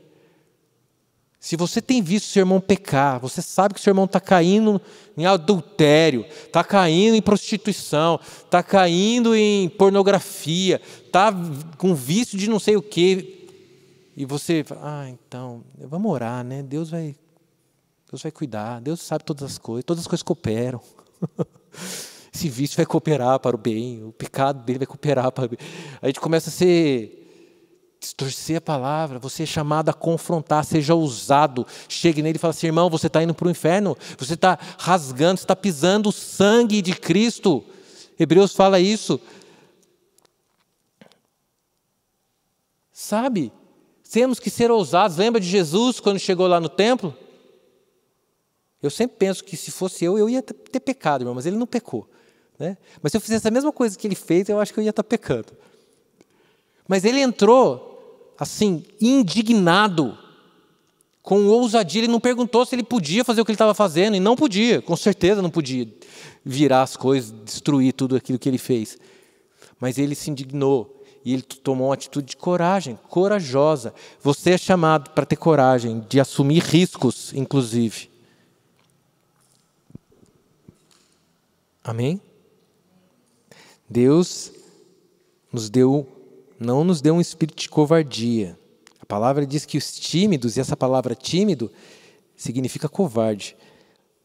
se você tem visto seu irmão pecar, você sabe que seu irmão está caindo em adultério, está caindo em prostituição, está caindo em pornografia, está com vício de não sei o quê, e você fala, então, vamos orar, né? Deus vai Deus vai cuidar, Deus sabe todas as coisas cooperam. Esse vício vai cooperar para o bem, o pecado dele vai cooperar para o bem. A gente começa a distorcer a palavra, você é chamado a confrontar, seja ousado. Chegue nele e fala assim: irmão, você está indo para o inferno, você está rasgando, você está pisando o sangue de Cristo. Hebreus fala isso. Sabe, temos que ser ousados. Lembra de Jesus quando chegou lá no templo? Eu sempre penso que se fosse eu ia ter pecado, irmão, mas ele não pecou, né? Mas se eu fizesse a mesma coisa que ele fez, eu acho que eu ia estar pecando. Mas ele entrou, assim, indignado, com ousadia. Ele não perguntou se ele podia fazer o que ele estava fazendo, e não podia, com certeza não podia virar as coisas, destruir tudo aquilo que ele fez. Mas ele se indignou, e ele tomou uma atitude de coragem, corajosa. Você é chamado para ter coragem de assumir riscos, inclusive. Amém? Deus não nos deu um espírito de covardia. A palavra diz que os tímidos, e essa palavra tímido significa covarde.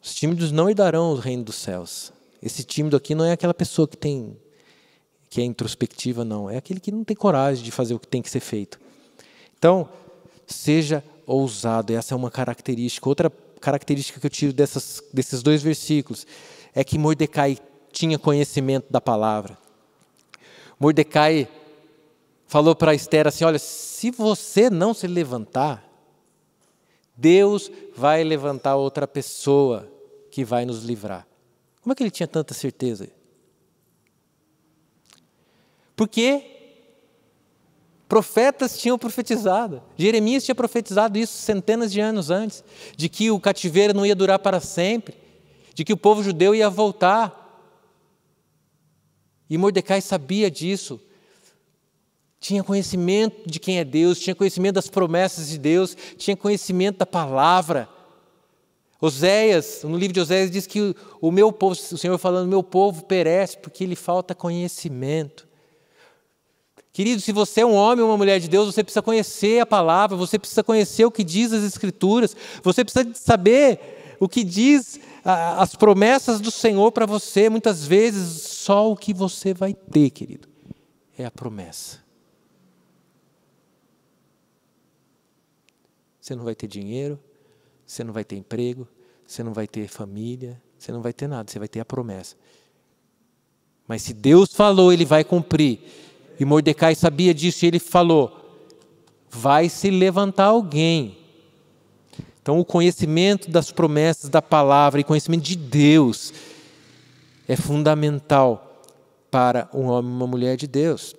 Os tímidos não herdarão o reino dos céus. Esse tímido aqui não é aquela pessoa que é introspectiva, não. É aquele que não tem coragem de fazer o que tem que ser feito. Então, seja ousado. Essa é uma característica. Outra característica que eu tiro desses 2 versículos é que Mordecai tinha conhecimento da palavra. Mordecai falou para Esther assim: olha, se você não se levantar, Deus vai levantar outra pessoa que vai nos livrar. Como é que ele tinha tanta certeza? Porque profetas tinham profetizado. Jeremias tinha profetizado isso centenas de anos antes, de que o cativeiro não ia durar para sempre, de que o povo judeu ia voltar. E Mordecai sabia disso. Tinha conhecimento de quem é Deus, tinha conhecimento das promessas de Deus, tinha conhecimento da palavra. Oséias, no livro de Oséias, diz que o meu povo, o Senhor falando, meu povo perece porque lhe falta conhecimento. Querido, se você é um homem ou uma mulher de Deus, você precisa conhecer a palavra, você precisa conhecer o que diz as Escrituras, você precisa saber o que diz as promessas do Senhor para você. Muitas vezes, só o que você vai ter, querido, é a promessa. Você não vai ter dinheiro, você não vai ter emprego, você não vai ter família, você não vai ter nada, você vai ter a promessa. Mas se Deus falou, Ele vai cumprir. E Mordecai sabia disso e ele falou: vai se levantar alguém. Então o conhecimento das promessas da palavra e conhecimento de Deus é fundamental para um homem e uma mulher de Deus.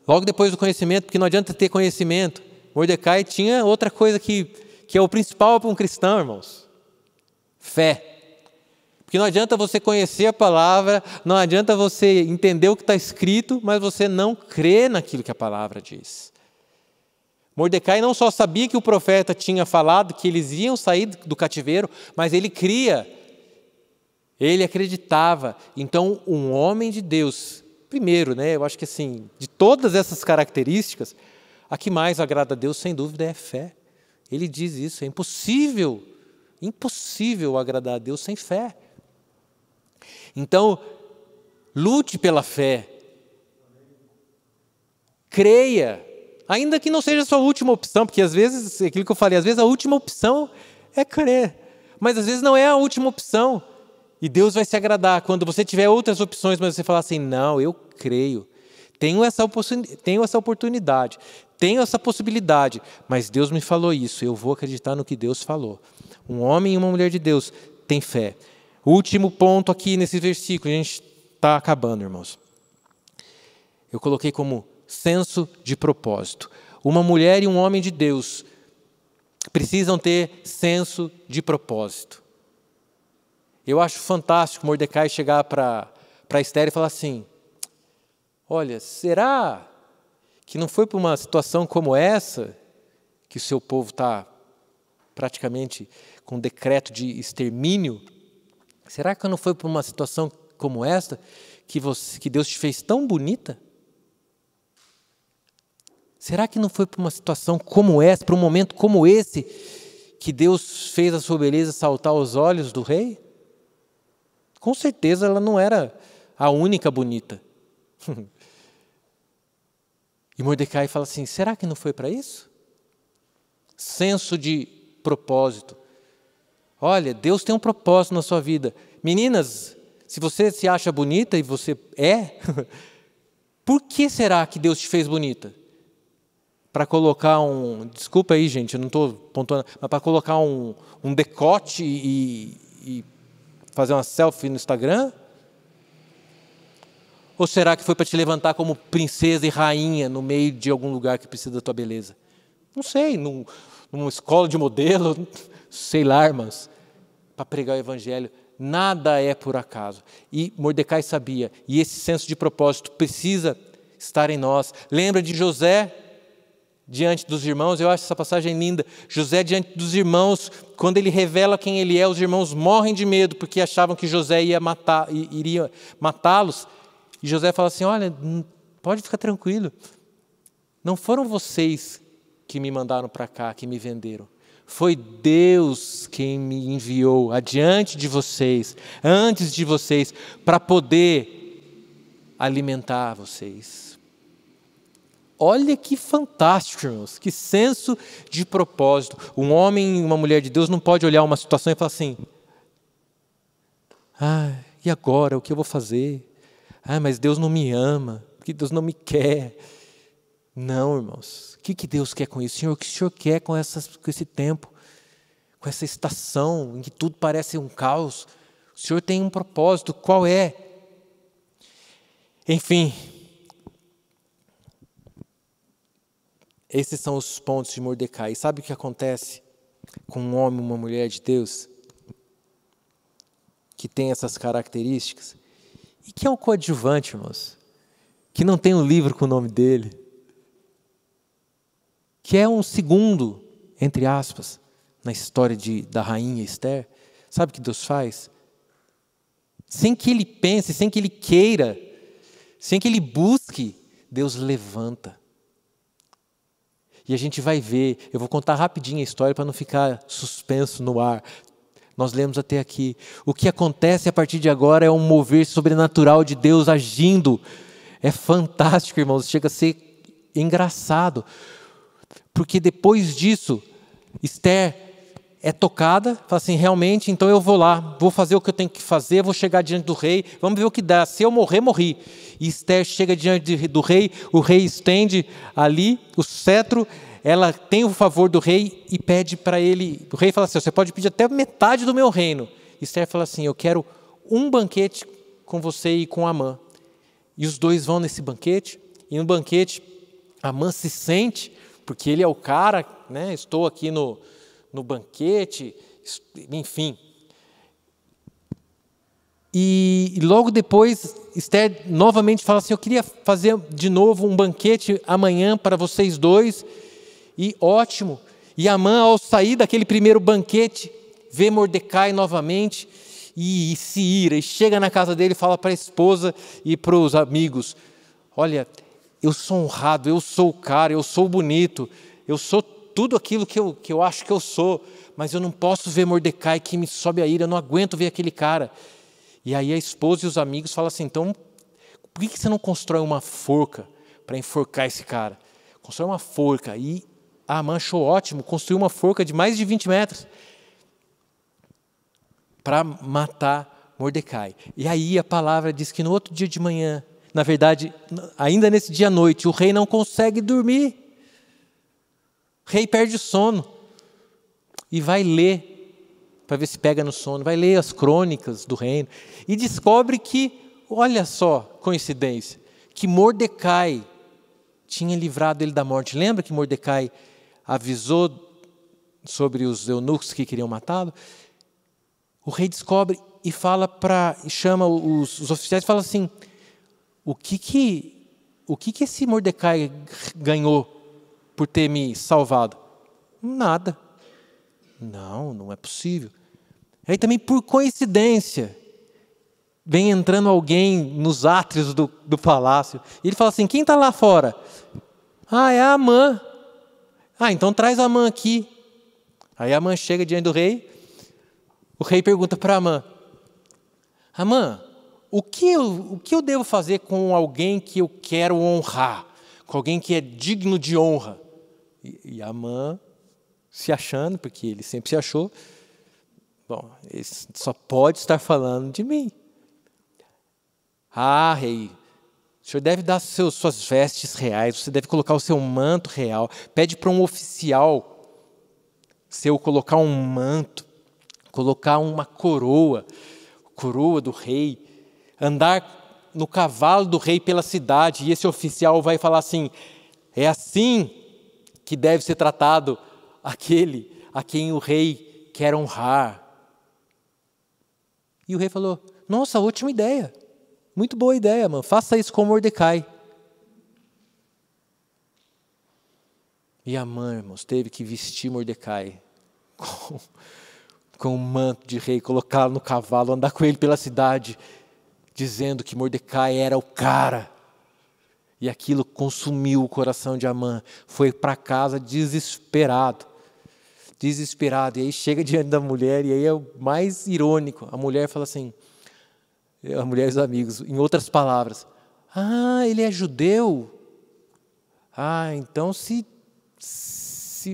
Logo depois do conhecimento, porque não adianta ter conhecimento, Mordecai tinha outra coisa que é o principal para um cristão, irmãos: fé. Porque não adianta você conhecer a palavra, não adianta você entender o que está escrito, mas você não crê naquilo que a palavra diz. Mordecai não só sabia que o profeta tinha falado que eles iam sair do cativeiro, mas ele cria, ele acreditava. Então, um homem de Deus, primeiro, né, eu acho que assim, de todas essas características, a que mais agrada a Deus, sem dúvida, é fé. Ele diz isso: é impossível agradar a Deus sem fé. Então, lute pela fé. Creia, ainda que não seja a sua última opção, porque às vezes, aquilo que eu falei, às vezes a última opção é crer, mas às vezes não é a última opção. E Deus vai se agradar quando você tiver outras opções, mas você falar assim: não, eu creio, tenho essa oportunidade, tenho essa possibilidade, mas Deus me falou isso, eu vou acreditar no que Deus falou. Um homem e uma mulher de Deus tem fé. O último ponto aqui nesse versículo, a gente está acabando, irmãos. Eu coloquei como senso de propósito. Uma mulher e um homem de Deus precisam ter senso de propósito. Eu acho fantástico Mordecai chegar para Esther e falar assim: olha, será que não foi por uma situação como essa que o seu povo está praticamente com um decreto de extermínio? Será que não foi por uma situação como esta que Deus te fez tão bonita? Será que não foi por uma situação como essa, por um momento como esse, que Deus fez a sua beleza saltar aos olhos do rei? Com certeza ela não era a única bonita. E Mordecai fala assim, será que não foi para isso? Senso de propósito. Olha, Deus tem um propósito na sua vida. Meninas, se você se acha bonita e você é, por que será que Deus te fez bonita? Para colocar desculpa aí gente, eu não estou pontuando, mas para colocar um decote e fazer uma selfie no Instagram? Ou será que foi para te levantar como princesa e rainha no meio de algum lugar que precisa da tua beleza? Não sei, numa escola de modelo, sei lá, irmãs, para pregar o evangelho. Nada é por acaso. E Mordecai sabia, e esse senso de propósito precisa estar em nós. Lembra de José diante dos irmãos? Eu acho essa passagem linda. José diante dos irmãos, quando ele revela quem ele é, os irmãos morrem de medo, porque achavam que José iria matá-los. E José fala assim, olha, pode ficar tranquilo. Não foram vocês que me mandaram para cá, que me venderam. Foi Deus quem me enviou adiante de vocês, antes de vocês, para poder alimentar vocês. Olha que fantástico, irmãos, que senso de propósito. Um homem e uma mulher de Deus não pode olhar uma situação e falar assim, e agora, o que eu vou fazer? Mas Deus não me ama, porque Deus não me quer. Não, irmãos. O que Deus quer com isso? Senhor, o que o Senhor quer com esse tempo? Com essa estação em que tudo parece um caos? O Senhor tem um propósito, qual é? Enfim, esses são os pontos de Mordecai. E sabe o que acontece com um homem e uma mulher de Deus que tem essas características? E que é um coadjuvante, irmãos, que não tem um livro com o nome dele, que é um segundo, entre aspas, na história da rainha Esther. Sabe o que Deus faz? Sem que ele pense, sem que ele queira, sem que ele busque, Deus levanta. E a gente vai ver, eu vou contar rapidinho a história para não ficar suspenso no ar. Nós lemos até aqui. O que acontece a partir de agora é um mover sobrenatural de Deus agindo. É fantástico, irmãos. Chega a ser engraçado. Porque depois disso, Esther é tocada. Fala assim, realmente, então eu vou lá. Vou fazer o que eu tenho que fazer. Vou chegar diante do rei. Vamos ver o que dá. Se eu morrer, morri. E Esther chega diante do rei. O rei estende ali o cetro. Ela tem o favor do rei e pede para ele. O rei fala assim, você pode pedir até metade do meu reino. Esther fala assim, eu quero um banquete com você e com Amã. E os dois vão nesse banquete. E no banquete, Amã se sente, porque ele é o cara, né? Estou aqui no banquete, enfim. E logo depois, Esther novamente fala assim, eu queria fazer de novo um banquete amanhã para vocês dois. E ótimo. E Amã, ao sair daquele primeiro banquete, vê Mordecai novamente e se ira. E chega na casa dele e fala para a esposa e para os amigos, olha, eu sou honrado, eu sou o cara, eu sou bonito, eu sou tudo aquilo que eu acho que eu sou, mas eu não posso ver Mordecai que me sobe a ira, eu não aguento ver aquele cara. E aí a esposa e os amigos falam assim, então, por que você não constrói uma forca para enforcar esse cara? Constrói uma forca. E Amã achou ótimo, construiu uma forca de mais de 20 metros para matar Mordecai. E aí a palavra diz que no outro dia de manhã, na verdade, ainda nesse dia à noite, o rei não consegue dormir. O rei perde o sono e vai ler, para ver se pega no sono, vai ler as crônicas do reino e descobre que, olha só, coincidência, que Mordecai tinha livrado ele da morte. Lembra que Mordecai avisou sobre os eunucos que queriam matá-lo? O rei descobre e chama os oficiais e fala assim, o que esse Mordecai ganhou por ter me salvado? Nada. Não é possível. Aí também, por coincidência, vem entrando alguém nos átrios do palácio. E ele fala assim, quem está lá fora? É a Amã. Então traz a Amã aqui. Aí Amã chega diante do rei, o rei pergunta para Amã: Amã, o que eu devo fazer com alguém que eu quero honrar, com alguém que é digno de honra? E Amã, se achando, porque ele sempre se achou, bom, ele só pode estar falando de mim. Ah, rei, o senhor deve dar suas vestes reais, você deve colocar o seu manto real. Pede para um oficial seu colocar um manto, colocar uma coroa do rei, andar no cavalo do rei pela cidade, e esse oficial vai falar assim: é assim que deve ser tratado aquele a quem o rei quer honrar. E o rei falou: nossa, ótima ideia, muito boa ideia, mano, faça isso com Mordecai. E Amã, irmãos, teve que vestir Mordecai com um manto de rei, colocá-lo no cavalo, andar com ele pela cidade, dizendo que Mordecai era o cara. E aquilo consumiu o coração de Amã. Foi para casa desesperado. E aí chega diante da mulher, e aí é o mais irônico. A mulher fala assim, a mulher e os amigos, em outras palavras: ah, ele é judeu? Ah, então se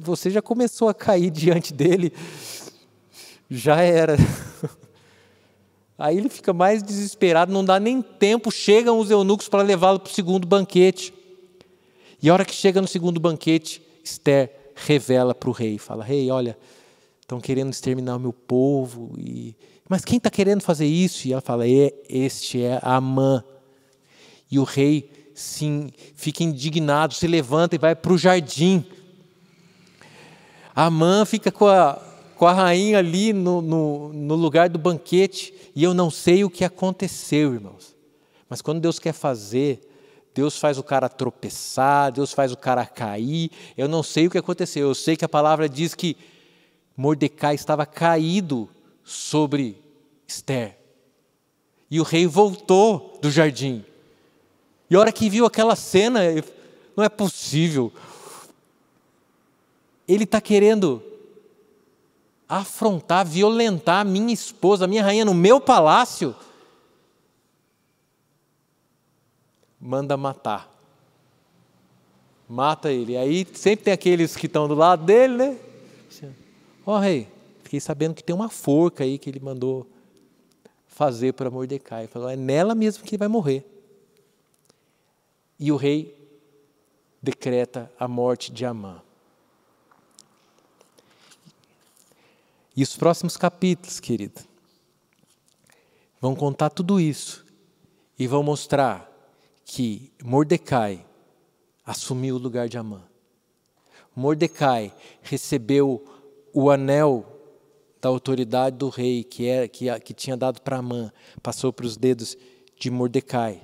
você já começou a cair diante dele, já era. Aí ele fica mais desesperado, não dá nem tempo, chegam os eunucos para levá-lo para o segundo banquete. E a hora que chega no segundo banquete, Esther revela para o rei, fala: rei, olha, estão querendo exterminar o meu povo, mas quem está querendo fazer isso? E ela fala: este é Amã. E o rei, sim, fica indignado, se levanta e vai para o jardim. Amã fica com a rainha ali no lugar do banquete, e eu não sei o que aconteceu, irmãos. Mas quando Deus quer fazer, Deus faz o cara tropeçar, Deus faz o cara cair. Eu não sei o que aconteceu, eu sei que a palavra diz que Mordecai estava caído sobre Esther. E o rei voltou do jardim. E a hora que viu aquela cena, não é possível. Ele está querendo afrontar, violentar a minha esposa, a minha rainha, no meu palácio. Manda matar. Mata ele. Aí sempre tem aqueles que estão do lado dele, né? Ó, rei, fiquei sabendo que tem uma forca aí que ele mandou fazer para Mordecai. Falou: é nela mesmo que ele vai morrer. E o rei decreta a morte de Amã. E os próximos capítulos, querido, vão contar tudo isso e vão mostrar que Mordecai assumiu o lugar de Amã. Mordecai recebeu o anel da autoridade do rei que tinha dado para Amã, passou para os dedos de Mordecai.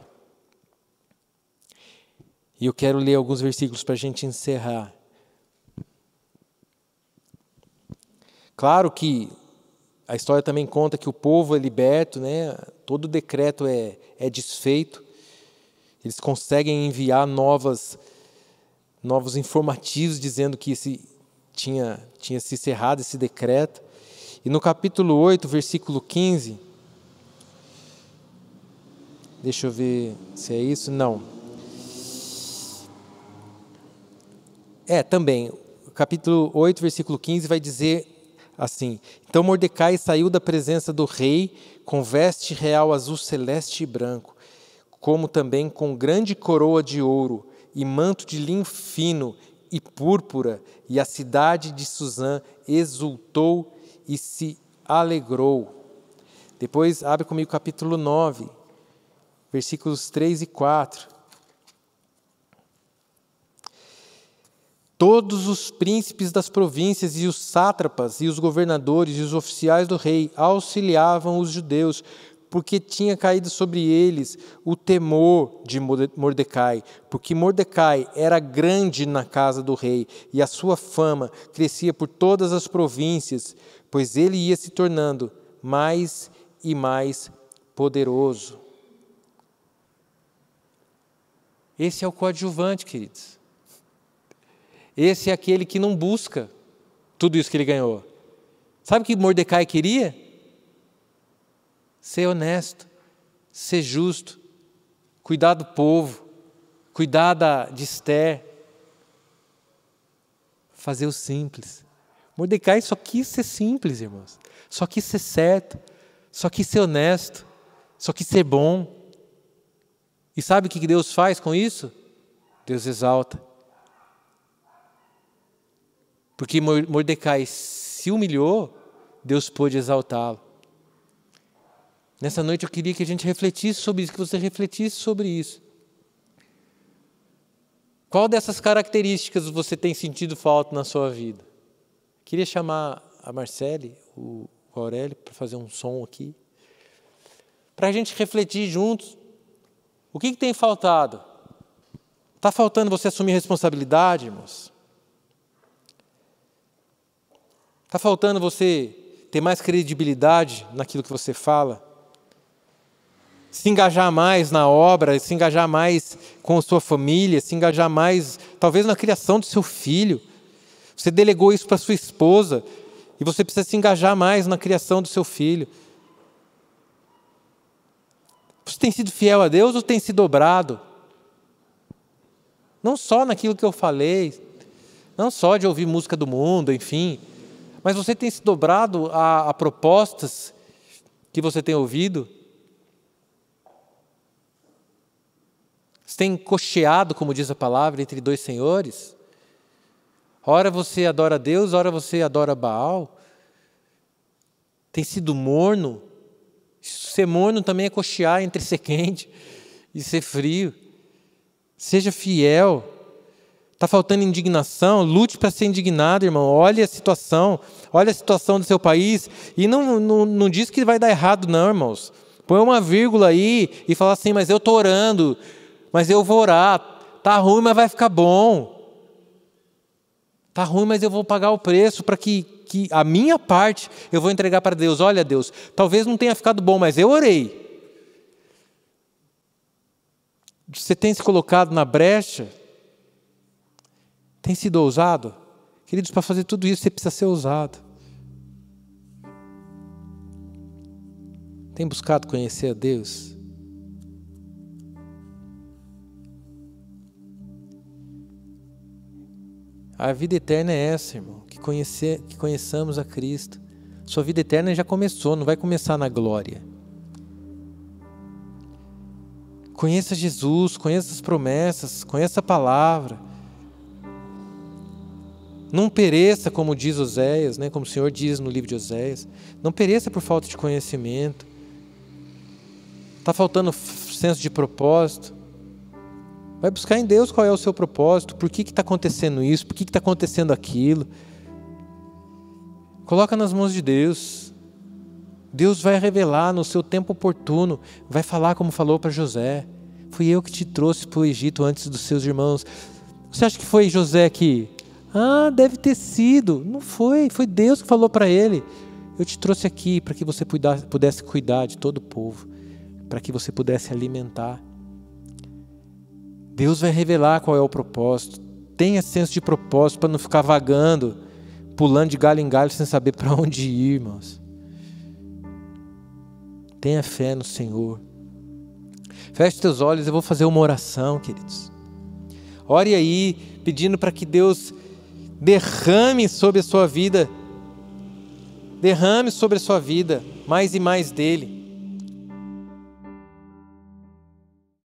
E eu quero ler alguns versículos para a gente encerrar. Claro que a história também conta que o povo é liberto, né? Todo decreto é desfeito. Eles conseguem enviar novos informativos dizendo que tinha se encerrado esse decreto. E no capítulo 8, versículo 15, deixa eu ver se é isso, não. Também, o capítulo 8, versículo 15 vai dizer assim: então Mordecai saiu da presença do rei com veste real azul celeste e branco, como também com grande coroa de ouro e manto de linho fino e púrpura, e a cidade de Suzã exultou e se alegrou. Depois abre comigo o capítulo 9, versículos 3 e 4. Todos os príncipes das províncias e os sátrapas e os governadores e os oficiais do rei auxiliavam os judeus, porque tinha caído sobre eles o temor de Mordecai, porque Mordecai era grande na casa do rei, e a sua fama crescia por todas as províncias, pois ele ia se tornando mais e mais poderoso. Esse é o coadjuvante, queridos. Esse é aquele que não busca tudo isso que ele ganhou. Sabe o que Mordecai queria? Ser honesto, ser justo, cuidar do povo, cuidar de Ester, fazer o simples. Mordecai só quis ser simples, irmãos. Só quis ser certo, só quis ser honesto, só quis ser bom. E sabe o que Deus faz com isso? Deus exalta. Porque Mordecai se humilhou, Deus pôde exaltá-lo. Nessa noite eu queria que a gente refletisse sobre isso, que você refletisse sobre isso. Qual dessas características você tem sentido falta na sua vida? Queria chamar a Marcele, o Aurélio, para fazer um som aqui. Para a gente refletir juntos. O que tem faltado? Está faltando você assumir responsabilidade, irmãos? Está faltando você ter mais credibilidade naquilo que você fala? Se engajar mais na obra, se engajar mais com a sua família, se engajar mais, talvez, na criação do seu filho. Você delegou isso para sua esposa e você precisa se engajar mais na criação do seu filho. Você tem sido fiel a Deus ou tem se dobrado? Não só naquilo que eu falei, não só de ouvir música do mundo, enfim, mas você tem se dobrado a propostas que você tem ouvido? Você tem cocheado, como diz a palavra, entre dois senhores? Ora você adora Deus, ora você adora Baal. Tem sido morno. Ser morno também é cochear entre ser quente e ser frio. Seja fiel. Está faltando indignação? Lute para ser indignado, irmão. Olhe a situação do seu país. E não diz que vai dar errado, não, irmãos. Põe uma vírgula aí e fala assim, mas eu estou orando, mas eu vou orar. Está ruim, mas vai ficar bom. Está ruim, mas eu vou pagar o preço para que a minha parte eu vou entregar para Deus. Olha, Deus, talvez não tenha ficado bom, mas eu orei. Você tem se colocado na brecha? Tem sido ousado? Queridos, para fazer tudo isso você precisa ser ousado. Tem buscado conhecer a Deus? A vida eterna é essa, irmão, que conheçamos a Cristo. Sua vida eterna já começou, não vai começar na glória. Conheça Jesus, conheça as promessas, conheça a palavra. Não pereça, como diz Oséias, né, como o Senhor diz no livro de Oséias. Não pereça por falta de conhecimento. Está faltando senso de propósito. Vai buscar em Deus qual é o seu propósito, por que está acontecendo isso, por que está acontecendo aquilo. Coloca nas mãos de Deus. Deus vai revelar no seu tempo oportuno, vai falar como falou para José. Fui eu que te trouxe para o Egito antes dos seus irmãos. Você acha que foi José que... deve ter sido. Não foi, foi Deus que falou para ele. Eu te trouxe aqui para que você pudesse cuidar de todo o povo, para que você pudesse alimentar. Deus vai revelar qual é o propósito. Tenha senso de propósito para não ficar vagando, pulando de galho em galho sem saber para onde ir, irmãos. Tenha fé no Senhor. Feche teus olhos, eu vou fazer uma oração, queridos. Ore aí, pedindo para que Deus derrame sobre a sua vida mais e mais dele.